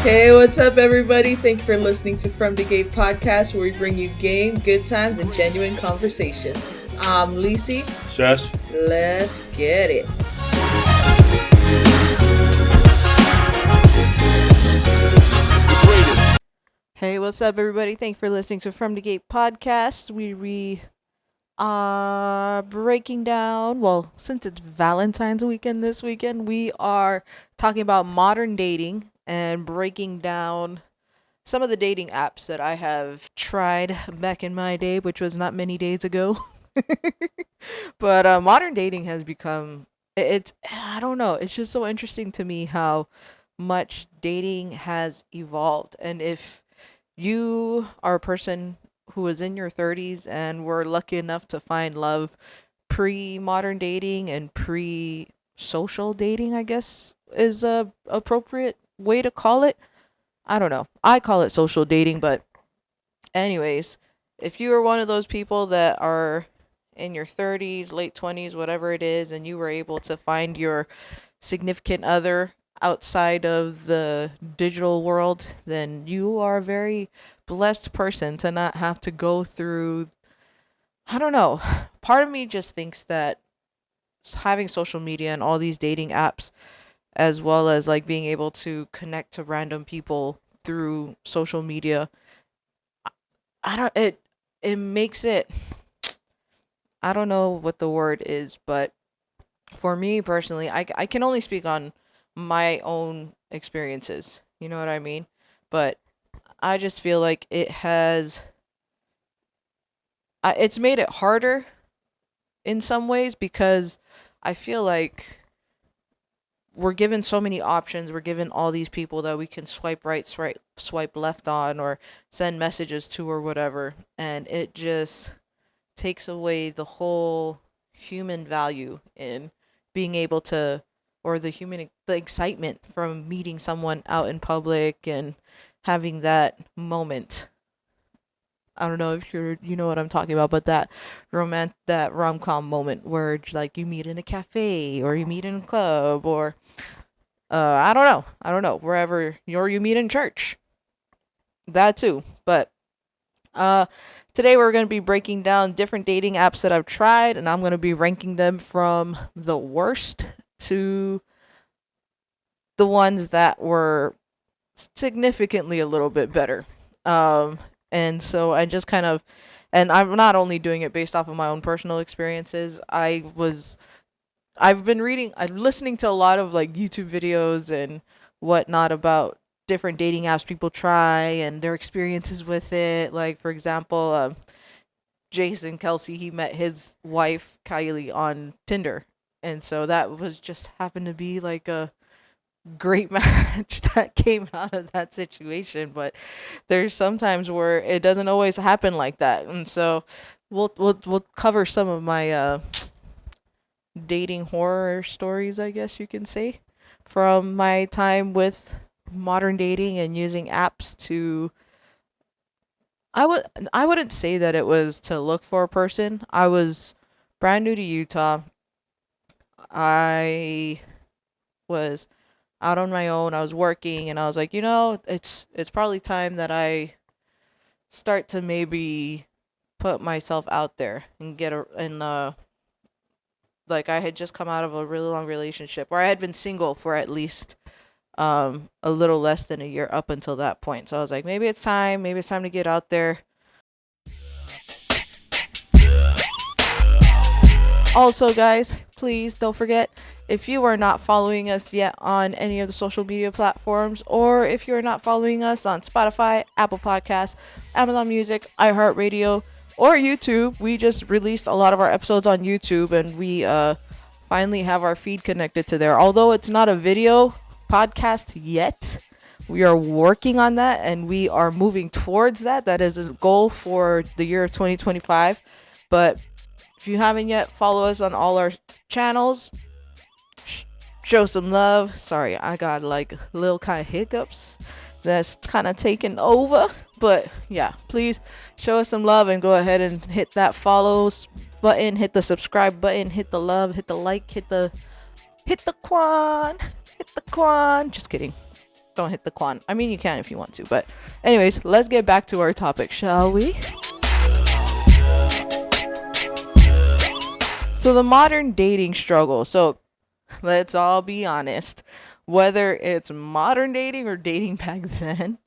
Hey, what's up, everybody? Thank you for listening to From the Gate podcast, where we bring you game, good times, and genuine conversation. I'm Lisi. Shush. Let's get it. Hey, what's up, everybody? Thank you for listening to From the Gate podcast. We are breaking down, well, since it's Valentine's weekend this weekend, we are talking about modern dating and breaking down some of the dating apps that I have tried back in my day, which was not many days ago. But modern dating has become, I don't know, it's just so interesting to me how much dating has evolved. And if you are a person who is in your 30s and were lucky enough to find love pre-modern dating and pre-social dating, I guess is a appropriate way to call it. I don't know. I call it social dating, but anyways, if you are one of those people that are in your 30s, late 20s, whatever it is, and you were able to find your significant other outside of the digital world, then you are a very blessed person to not have to go through, I don't know. Part of me just thinks that having social media and all these dating apps, as well as like being able to connect to random people through social media, I don't it makes it, I don't know what the word is, but for me personally, I can only speak on my own experiences. You know what I mean? But I just feel like it's made it harder in some ways, because I feel like we're given so many options. We're given all these people that we can swipe right, swipe left on, or send messages to, or whatever. And it just takes away the whole human value in being able to, or the excitement from meeting someone out in public and having that moment. I don't know if you know what I'm talking about, but that that rom-com moment where like you meet in a cafe or you meet in a club, or I don't know, wherever you meet in church. That too. But uh today we're going to be breaking down different dating apps that I've tried, and I'm going to be ranking them from the worst to the ones that were significantly a little bit better. And so I just kind of, and I'm not only doing it based off of my own personal experiences. I'm listening to a lot of like YouTube videos and whatnot about different dating apps people try and their experiences with it. Like, for example, Jason Kelsey, he met his wife Kylie on Tinder, and so that was just happened to be like a great match that came out of that situation. But there's sometimes where it doesn't always happen like that, and so we'll cover some of my dating horror stories, I guess you can say, from my time with modern dating and using apps to, I wouldn't say that it was to look for a person. I was brand new to Utah. I was out on my own. I was working, and I was like, it's probably time that I start to maybe put myself out there and like, I had just come out of a really long relationship where I had been single for at least a little less than a year up until that point. So I was like, maybe it's time to get out there. Also, guys, please don't forget, if you are not following us yet on any of the social media platforms, or if you're not following us on Spotify, Apple Podcasts, Amazon Music, iHeartRadio, or YouTube, we just released a lot of our episodes on YouTube, and we finally have our feed connected to there. Although it's not a video podcast yet, we are working on that, and we are moving towards that. That is a goal for the year of 2025. But if you haven't yet, follow us on all our channels. Show some love. Sorry, I got like little kind of hiccups that's kind of taken over. But yeah, please show us some love and go ahead and hit that follow button, hit the subscribe button, hit the love, hit the like, hit the quan. Just kidding. don't hit the quan. I mean, you can if you want to, but anyways, let's get back to our topic, shall we? So the modern dating struggle. So let's all be honest. Whether it's modern dating or dating back then,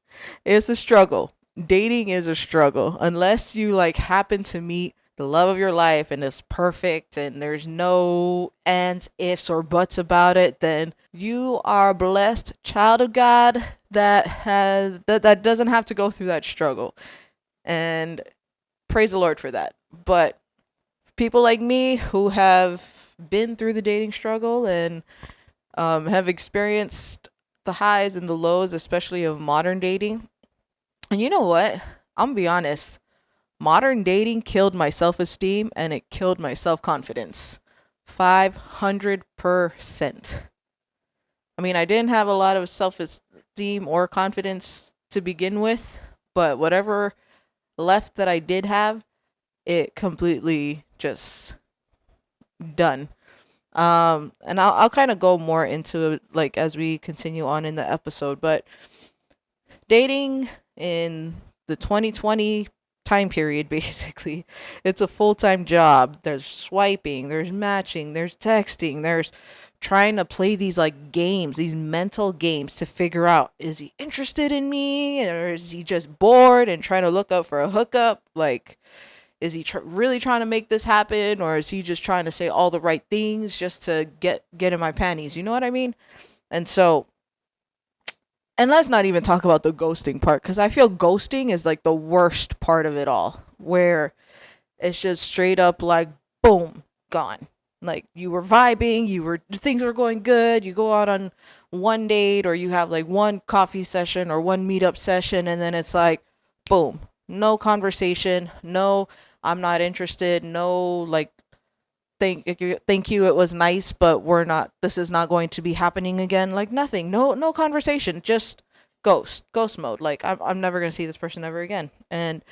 it's a struggle. Dating is a struggle. Unless you like happen to meet the love of your life and it's perfect and there's no ands, ifs, or buts about it, then you are a blessed child of God that doesn't have to go through that struggle. And praise the Lord for that. But people like me who have been through the dating struggle and have experienced the highs and the lows, especially of modern dating. And you know what? I'm gonna be honest. Modern dating killed my self esteem and it killed my self confidence. 500%. I mean, I didn't have a lot of self esteem or confidence to begin with, but whatever left that I did have, it completely just done. And I'll kind of go more into it like as we continue on in the episode, but dating in the 2020 time period, basically, it's a full-time job. There's swiping, there's matching, there's texting, there's trying to play these like games, these mental games to figure out, is he interested in me or is he just bored and trying to look up for a hookup? Like, is he really trying to make this happen, or is he just trying to say all the right things just to get in my panties? You know what I mean? And so, and let's not even talk about the ghosting part, because I feel ghosting is like the worst part of it all, where it's just straight up like boom, gone. Like you were vibing, things were going good. You go out on one date, or you have like one coffee session or one meetup session, and then it's like boom, no conversation, no, I'm not interested, no like thank you, it was nice, but this is not going to be happening again. Like nothing, no conversation, just ghost mode. Like I'm never going to see this person ever again. And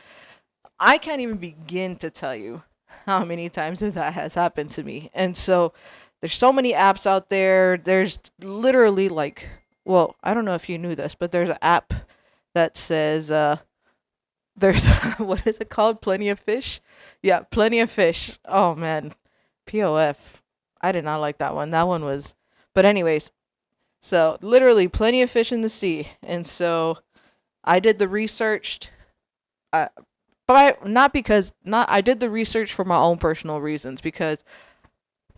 I can't even begin to tell you how many times that has happened to me. And so there's so many apps out there. There's literally like, well, I don't know if you knew this, but there's an app that says there's what is it called? Plenty of Fish? Yeah, Plenty of Fish. Oh man. POF. I did not like that one. That one was, but anyways, so literally plenty of fish in the sea. And so I did the research, I did the research for my own personal reasons, because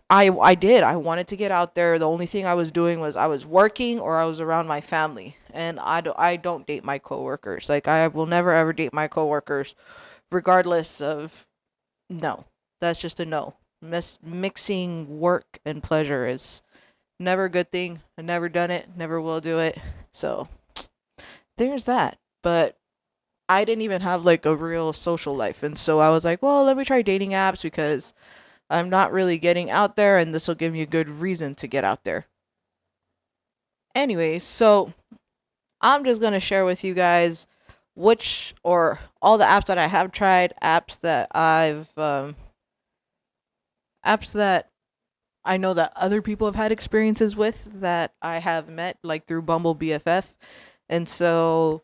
I wanted to get out there. The only thing I was doing was I was working or I was around my family, and I don't date my coworkers. Like I will never ever date my coworkers, regardless of, no, that's just a no. Mixing work and pleasure is never a good thing. I've never done it, never will do it. So there's that. But I didn't even have like a real social life. And so I was like, well, let me try dating apps because I'm not really getting out there, and this will give me a good reason to get out there. Anyways, so I'm just going to share with you guys which or all the apps that I have tried, apps that I know that other people have had experiences with, that I have met like through Bumble BFF. And so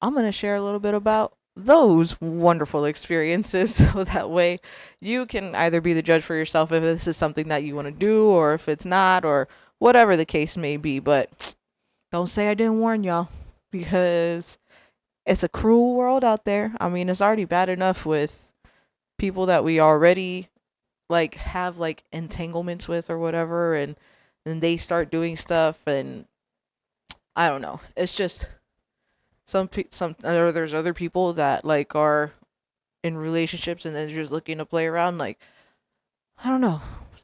I'm going to share a little bit about those wonderful experiences so that way you can either be the judge for yourself if this is something that you want to do or if it's not, or whatever the case may be. But don't say I didn't warn y'all, because it's a cruel world out there. I mean, it's already bad enough with people that we already like have like entanglements with or whatever, and then they start doing stuff, and I don't know. It's just there's other people that like are in relationships and then just looking to play around. Like I don't know.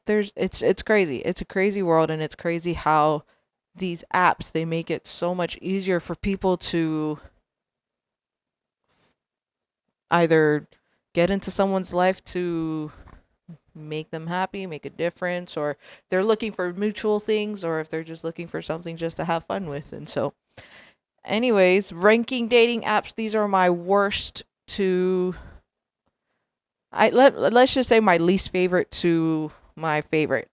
It's crazy. It's a crazy world, and it's crazy how these apps, they make it so much easier for people to either get into someone's life to make them happy, make a difference, or they're looking for mutual things, or if they're just looking for something just to have fun with. And so, anyways, ranking dating apps, these are my worst to let's just say my least favorite to my favorite.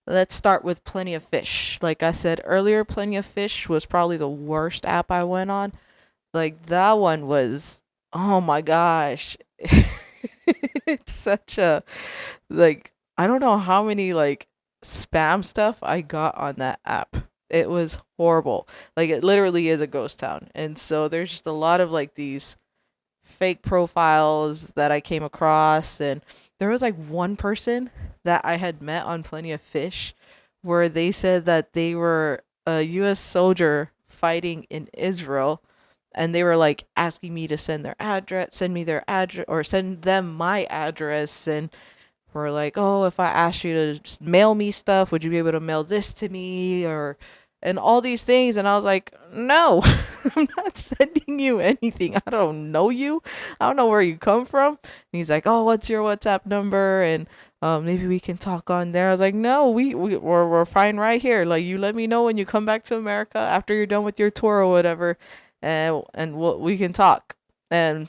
Let's start with Plenty of Fish. Like I said earlier, Plenty of Fish was probably the worst app I went on. Like that one was, oh my gosh. It's such a, like, I don't know how many like spam stuff I got on that app. It was horrible. Like it literally is a ghost town. And so there's just a lot of like these fake profiles that I came across, and there was like one person that I had met on Plenty of Fish where they said that they were a US soldier fighting in Israel, and they were like asking me to send me their address, or send them my address, and were like, "Oh, if I asked you to just mail me stuff, would you be able to mail this to me?" or and all these things. And I was like, "No, I'm not sending you anything. I don't know you. I don't know where you come from." And he's like, "Oh, what's your WhatsApp number? And maybe we can talk on there." I was like, "No, we're fine right here. Like, you let me know when you come back to America after you're done with your tour or whatever, and we can talk." And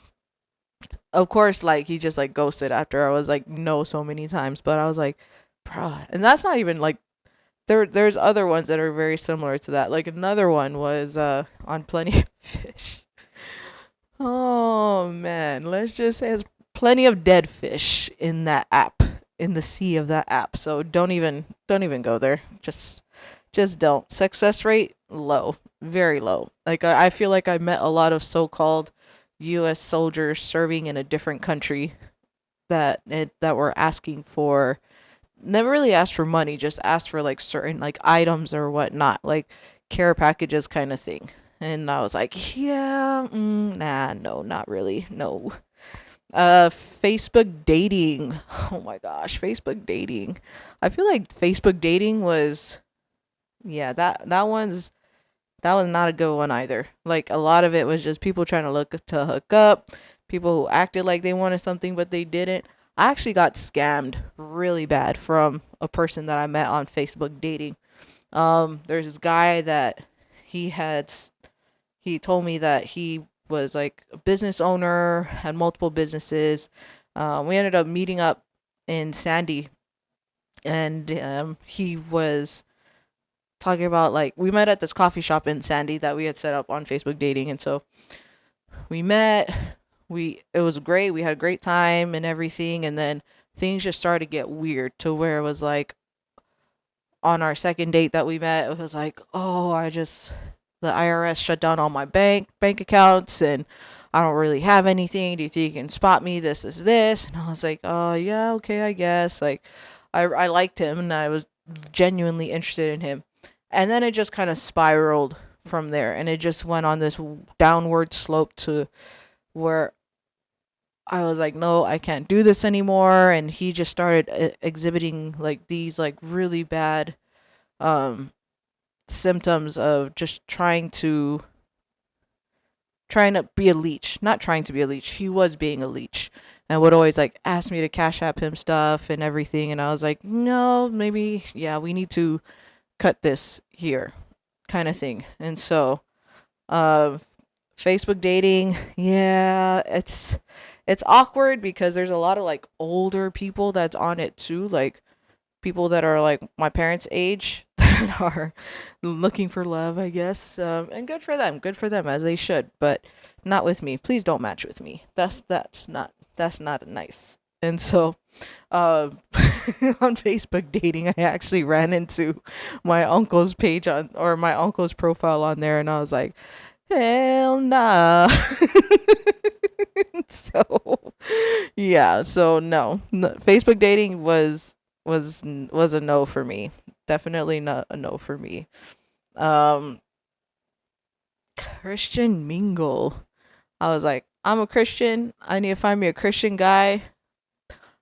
of course, like he just like ghosted after I was like no so many times. But I was like, bruh. And that's not even like, there's other ones that are very similar to that. Like another one was on Plenty of Fish. Oh man, let's just say there's plenty of dead fish in that app, in the sea of that app. So don't even go there. Just don't. Success rate low, very low. Like I feel like I met a lot of so-called U.S. soldiers serving in a different country that were asking for, never really asked for money, just asked for like certain like items or whatnot, like care packages kind of thing. And I was like, yeah, nah, no, not really, no. Facebook dating. Oh my gosh, Facebook dating. I feel like Facebook dating was, yeah, that was not a good one either. Like a lot of it was just people trying to look to hook up, people who acted like they wanted something but they didn't. I actually got scammed really bad from a person that I met on Facebook dating. There's this guy that he had he told me that he was like a business owner, had multiple businesses. We ended up meeting up in Sandy, and he was talking about, like, we met at this coffee shop in Sandy that we had set up on Facebook dating. And so we met, it was great, we had a great time and everything. And then things just started to get weird to where it was like, on our second date that we met, it was like, "Oh, the IRS shut down all my bank accounts, and I don't really have anything. Do you think you can spot me? This?" And I was like, "Oh, yeah, okay, I guess." Like, I liked him and I was genuinely interested in him. And then it just kind of spiraled from there, and it just went on this downward slope to where I was like, "No, I can't do this anymore." And he just started exhibiting like these like really bad um symptoms of just trying to be a leech. Not trying to be a leech, he was being a leech, and would always like ask me to cash app him stuff and everything. And I was like, "No, maybe, yeah, we need to cut this here," kind of thing. And so uh Facebook dating, yeah, it's awkward because there's a lot of like older people that's on it too, like people that are like my parents' age that are looking for love, I guess. And good for them, as they should. But not with me. Please don't match with me. That's not nice. And so, uh, on Facebook dating, I actually ran into my uncle's page on, or my uncle's profile on there, and I was like, hell nah. So yeah, so no, Facebook dating was a no for me. Definitely not a no for me. Um, Christian mingle. I was like, I'm a Christian. I need to find me a Christian guy.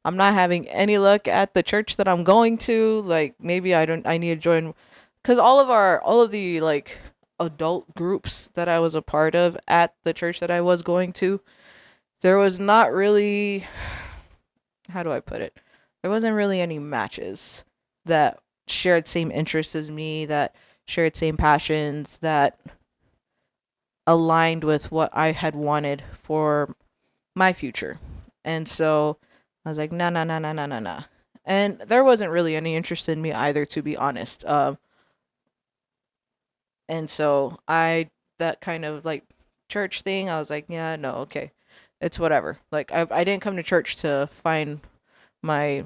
I'm not having any luck at the church that I'm going to. Like, maybe I need to join, because all of the like adult groups that I was a part of at the church that I was going to, there was not really, how do I put it? There wasn't really any matches that shared same interests as me, that shared same passions, that aligned with what I had wanted for my future. And so I was like, nah, nah, nah, nah, nah, nah, nah. And there wasn't really any interest in me either, to be honest. And so that kind of like church thing, I was like, yeah, no, okay, it's whatever. Like I didn't come to church to find my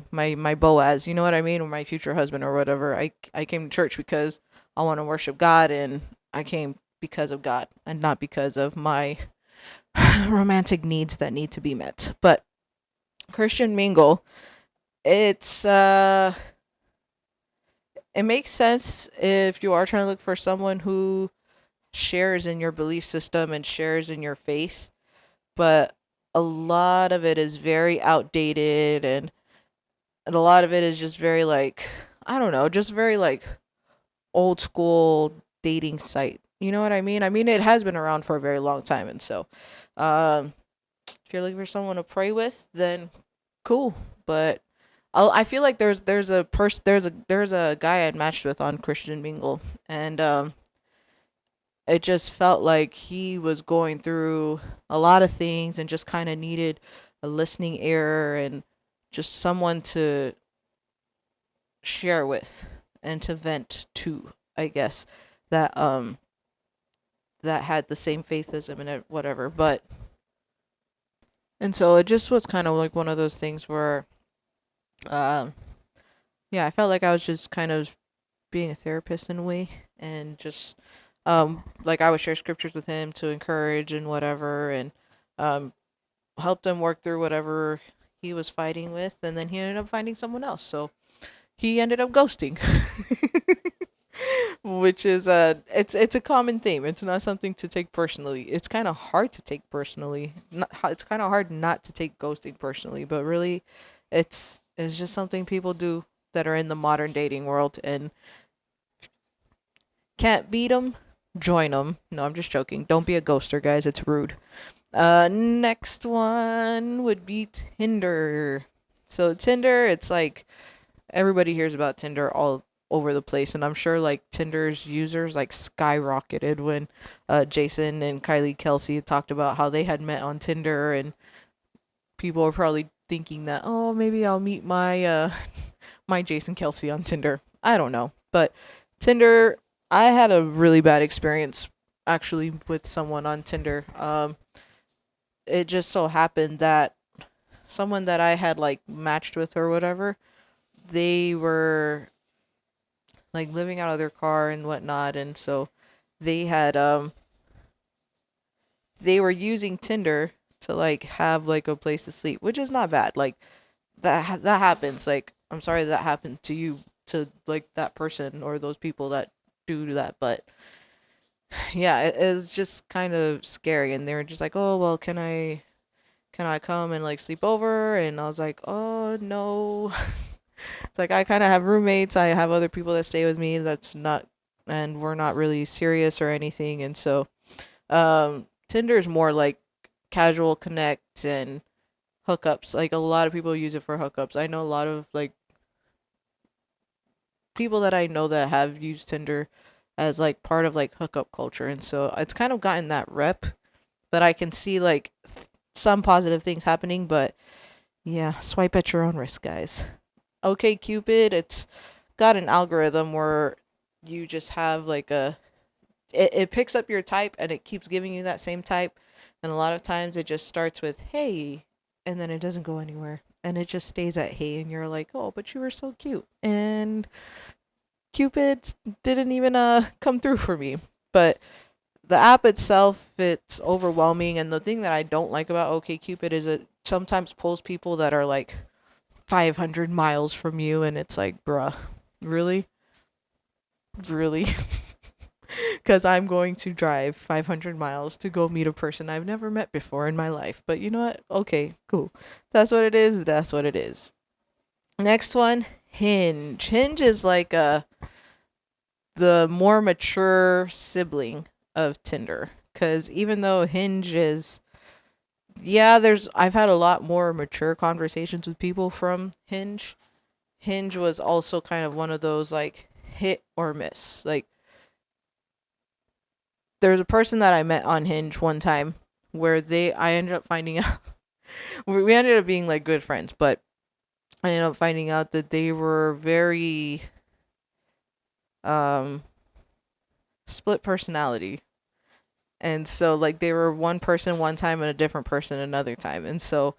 Boaz, you know what I mean, or my future husband or whatever. I came to church because I want to worship God, and I came because of God and not because of my romantic needs that need to be met. But Christian Mingle, it's it makes sense if you are trying to look for someone who shares in your belief system and shares in your faith, but a lot of it is very outdated, and a lot of it is just very like, I don't know, just very like old school dating site. You know what I mean? I mean, it has been around for a very long time, and so um if you're looking for someone to pray with, then cool. But I feel like there's a guy I'd matched with on Christian Mingle, and it just felt like he was going through a lot of things and just kind of needed a listening ear and just someone to share with and to vent to, I guess, that that had the same faith as him and whatever. But and so it just was kind of like one of those things where um yeah, I felt like I was just kind of being a therapist in a way, and just like I would share scriptures with him to encourage and whatever, and um helped him work through whatever he was fighting with, and then he ended up finding someone else. So he ended up ghosting. Which is it's a common theme. It's not something to take personally. It's kind of hard to take personally. It's kind of hard not to take ghosting personally, but really it's just something people do that are in the modern dating world, and can't beat them, join them. No, I'm just joking. Don't be a ghoster, guys. It's rude. Next one would be Tinder. So Tinder, it's like everybody hears about Tinder all over the place, and I'm sure like Tinder's users like skyrocketed when Jason and Kylie Kelsey talked about how they had met on Tinder, and people are probably thinking that, oh, maybe I'll meet my my Jason Kelsey on Tinder. I don't know, but Tinder, I had a really bad experience actually with someone on Tinder. It just so happened that someone that I had like matched with or whatever, they were like living out of their car and whatnot, and so they had they were using Tinder to like have like a place to sleep, which is not bad. Like that happens. Like I'm sorry that happened to you, to like that person or those people that do that, but yeah, it is just kind of scary. And they were just like, oh well, can I come and like sleep over? And I was like, oh no. It's like I kind of have roommates. I have other people that stay with me. That's not, and we're not really serious or anything. And so, Tinder is more like casual connect and hookups. Like a lot of people use it for hookups. I know a lot of like people that I know that have used Tinder as like part of like hookup culture. And so it's kind of gotten that rep, but I can see like some positive things happening. But yeah, swipe at your own risk, guys. Okay, Cupid, it's got an algorithm where you just have like it picks up your type and it keeps giving you that same type. And a lot of times it just starts with hey, and then it doesn't go anywhere. And it just stays at hey, and you're like, oh, but you were so cute. And Cupid didn't even come through for me. But the app itself, it's overwhelming. And the thing that I don't like about OkCupid is it sometimes pulls people that are like 500 miles from you, and it's like, bruh, really? Really? Because I'm going to drive 500 miles to go meet a person I've never met before in my life. But you know what? Okay, cool. That's what it is. That's what it is. Next one, Hinge. Hinge is like the more mature sibling of Tinder. Because even though Hinge is, yeah, I've had a lot more mature conversations with people from Hinge. Hinge was also kind of one of those like hit or miss. Like there's a person that I met on Hinge one time where I ended up finding out we ended up being like good friends, but I ended up finding out that they were very um split personality. And so like they were one person one time and a different person another time. And so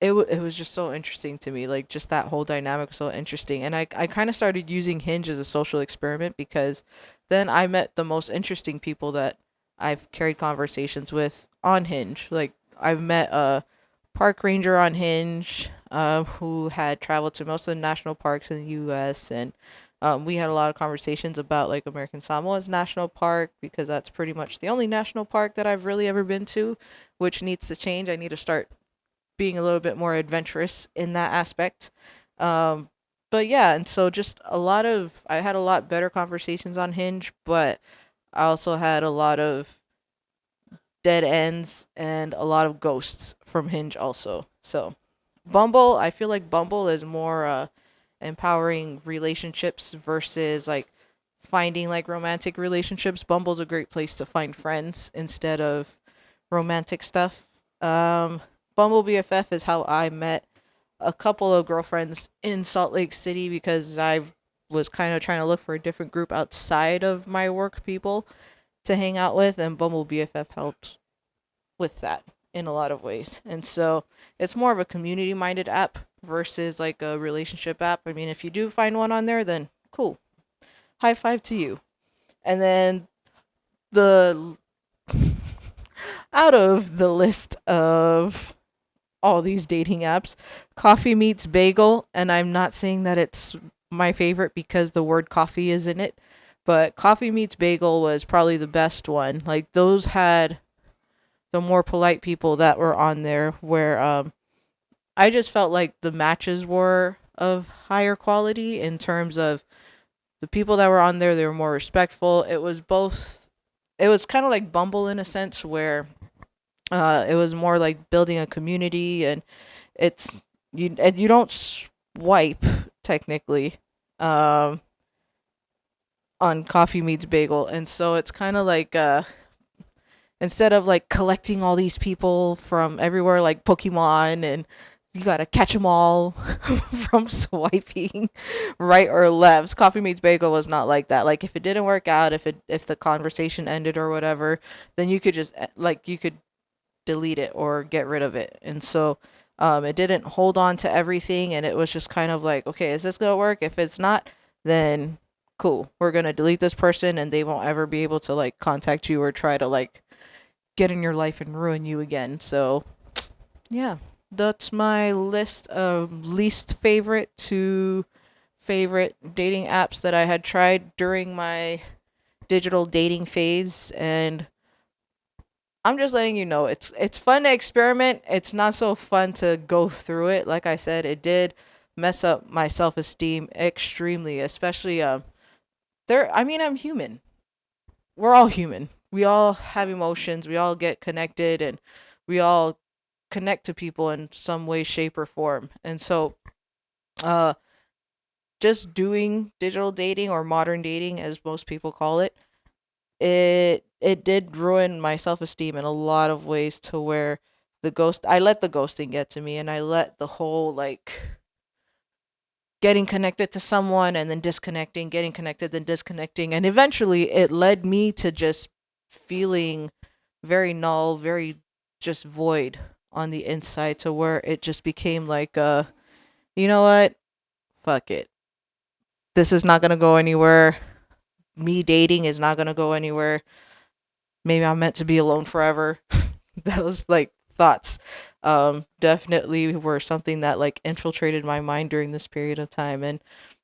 it was just so interesting to me, like just that whole dynamic was so interesting. And I kind of started using Hinge as a social experiment because then I met the most interesting people that I've carried conversations with on Hinge. Like I've met a park ranger on Hinge, who had traveled to most of the national parks in the U.S. and we had a lot of conversations about like American Samoa's national park because that's pretty much the only national park that I've really ever been to, which needs to change. I need to start being a little bit more adventurous in that aspect. Um, but yeah, and so just I had a lot better conversations on Hinge, but I also had a lot of dead ends and a lot of ghosts from Hinge also. So Bumble, I feel like Bumble is more empowering relationships versus like finding like romantic relationships. Bumble's a great place to find friends instead of romantic stuff. Um, Bumble BFF is how I met a couple of girlfriends in Salt Lake City because I was kind of trying to look for a different group outside of my work people to hang out with, and Bumble BFF helped with that in a lot of ways. And so it's more of a community minded app versus like a relationship app. I mean, if you do find one on there, then cool. High five to you. And then the out of the list of all these dating apps, Coffee Meets Bagel, and I'm not saying that it's my favorite because the word coffee is in it, but Coffee Meets Bagel was probably the best one. Like those had the more polite people that were on there where I just felt like the matches were of higher quality in terms of the people that were on there, they were more respectful. It was kind of like Bumble in a sense where it was more like building a community, and you don't swipe technically um on Coffee Meets Bagel, and so it's kind of like instead of like collecting all these people from everywhere like Pokemon and you gotta catch them all from swiping right or left. Coffee Meets Bagel was not like that. Like if it didn't work out, if the conversation ended or whatever, then you could just like you could delete it or get rid of it. And so it didn't hold on to everything, and it was just kind of like, okay, is this gonna work? If it's not, then cool, we're gonna delete this person and they won't ever be able to like contact you or try to like get in your life and ruin you again. So yeah, that's my list of least favorite to favorite dating apps that I had tried during my digital dating phase. And I'm just letting you know it's fun to experiment. It's not so fun to go through it. Like I said, it did mess up my self-esteem extremely, especially there I mean I'm human. We're all human. We all have emotions. We all get connected and we all connect to people in some way, shape, or form. And so, uh, just doing digital dating or modern dating, as most people call it, it did ruin my self esteem in a lot of ways. To where I let the ghosting get to me, and I let the whole like getting connected to someone and then disconnecting, getting connected, then disconnecting. And eventually it led me to just feeling very null, very just void on the inside to where it just became like, you know what? Fuck it. This is not going to go anywhere. Me dating is not going to go anywhere. Maybe I'm meant to be alone forever. Those like thoughts definitely were something that like infiltrated my mind during this period of time, and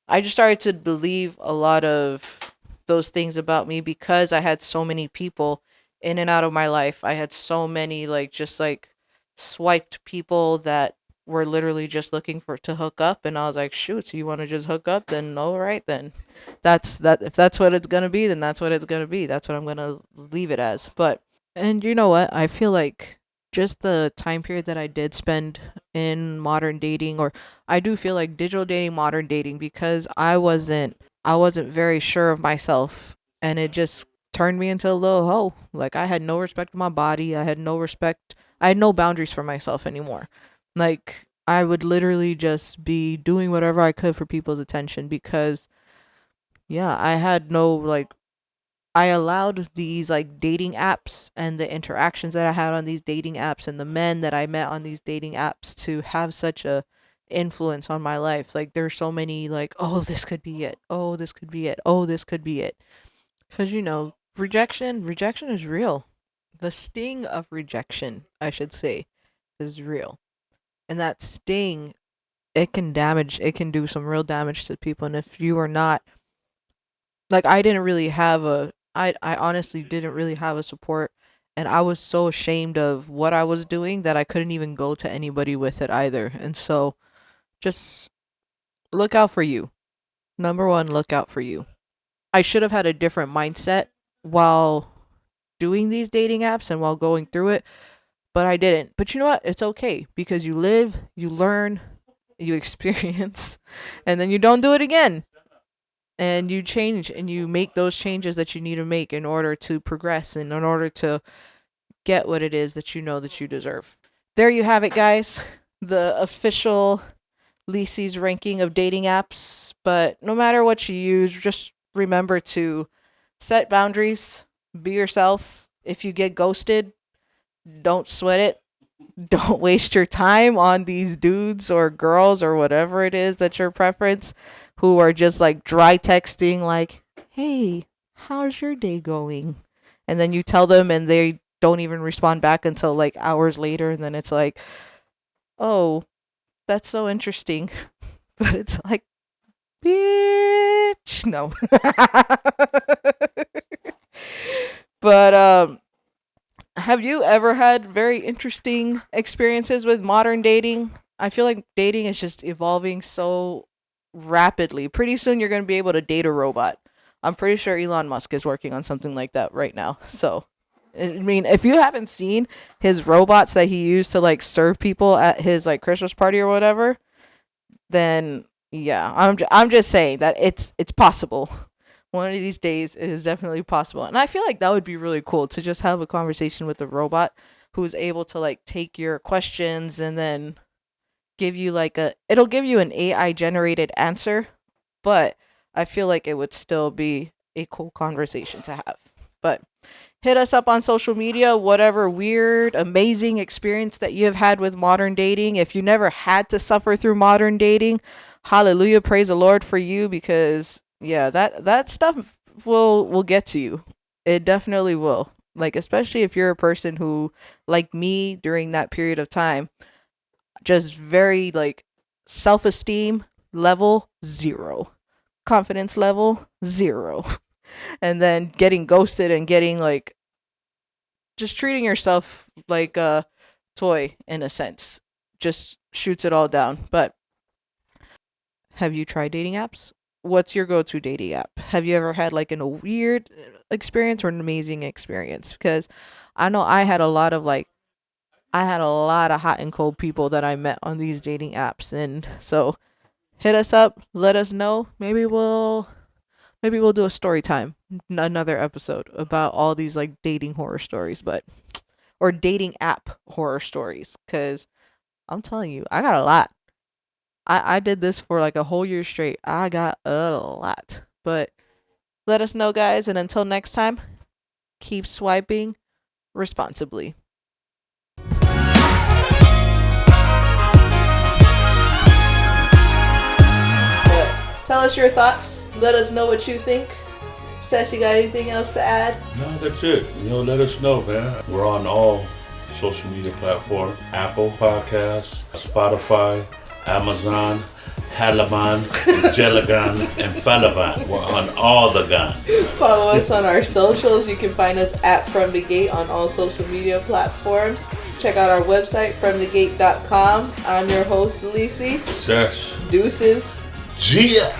I just started to believe a lot of those things about me because I had so many people in and out of my life. I had so many like just like swiped people that were literally just looking for to hook up, and I was like, shoot, so you want to just hook up, then all right, then that's that. If that's what it's gonna be, then that's what it's gonna be. That's what I'm gonna leave it as. But and you know what? I feel like just the time period that I did spend in modern dating, or I do feel like digital dating, modern dating, because I wasn't very sure of myself, and it just turned me into a little hoe. Like I had no respect for my body. I had no boundaries for myself anymore. Like I would literally just be doing whatever I could for people's attention because, yeah, I had no, like, I allowed these, like, dating apps and the interactions that I had on these dating apps and the men that I met on these dating apps to have such a influence on my life. Like, there's so many, like, oh, this could be it. Oh, this could be it. Oh, this could be it. Because, rejection is real. The sting of rejection, I should say, is real. And that sting, it can do some real damage to people. And if you are not, like, I honestly didn't really have a support. And I was so ashamed of what I was doing that I couldn't even go to anybody with it either. And so just look out for you. Number one, look out for you. I should have had a different mindset while doing these dating apps and while going through it, but I didn't. But you know what? It's okay because you live, you learn, you experience, and then you don't do it again. And you change and you make those changes that you need to make in order to progress and in order to get what it is that you know that you deserve. There you have it, guys. The official Lisi's ranking of dating apps. But no matter what you use, just remember to set boundaries, be yourself. If you get ghosted, don't sweat it. Don't waste your time on these dudes or girls or whatever it is that's your preference who are just like dry texting like, "Hey, how's your day going?" And then you tell them and they don't even respond back until like hours later and then it's like, "Oh, that's so interesting." But it's like, "Bitch, no." But have you ever had very interesting experiences with modern dating? I feel like dating is just evolving so rapidly. Pretty soon you're going to be able to date a robot. I'm pretty sure Elon Musk is working on something like that right now. So, I mean, if you haven't seen his robots that he used to like serve people at his like Christmas party or whatever, then yeah, I'm just saying that it's possible. One of these days it is definitely possible. And I feel like that would be really cool to just have a conversation with a robot who's able to like take your questions and then give you like it'll give you an AI generated answer, but I feel like it would still be a cool conversation to have. But hit us up on social media, whatever weird, amazing experience that you have had with modern dating. If you never had to suffer through modern dating, hallelujah, praise the Lord for you because yeah, that stuff will get to you. It definitely will. Like especially if you're a person who like me during that period of time just very like self-esteem level 0, confidence level 0, and then getting ghosted and getting like just treating yourself like a toy in a sense just shoots it all down. But have you tried dating apps? What's your go-to dating app? Have you ever had like a weird experience or an amazing experience? Because I know I had a lot of hot and cold people that I met on these dating apps, and so hit us up, let us know. Maybe we'll do a story time, another episode about all these like dating horror stories, but or dating app horror stories. Cause I'm telling you, I got a lot. I did this for like a whole year straight. I got a lot, but let us know, guys. And until next time, keep swiping responsibly. Tell us your thoughts. Let us know what you think. Sassy, got anything else to add? No, that's it. Let us know, man. We're on all social media platforms. Apple Podcasts, Spotify, Amazon, Halaban, Jelagan, and Falavan. We're on all the guns. Follow us on our socials. You can find us at From the Gate on all social media platforms. Check out our website, fromthegate.com. I'm your host, Lisi. Success. Deuces. Gia.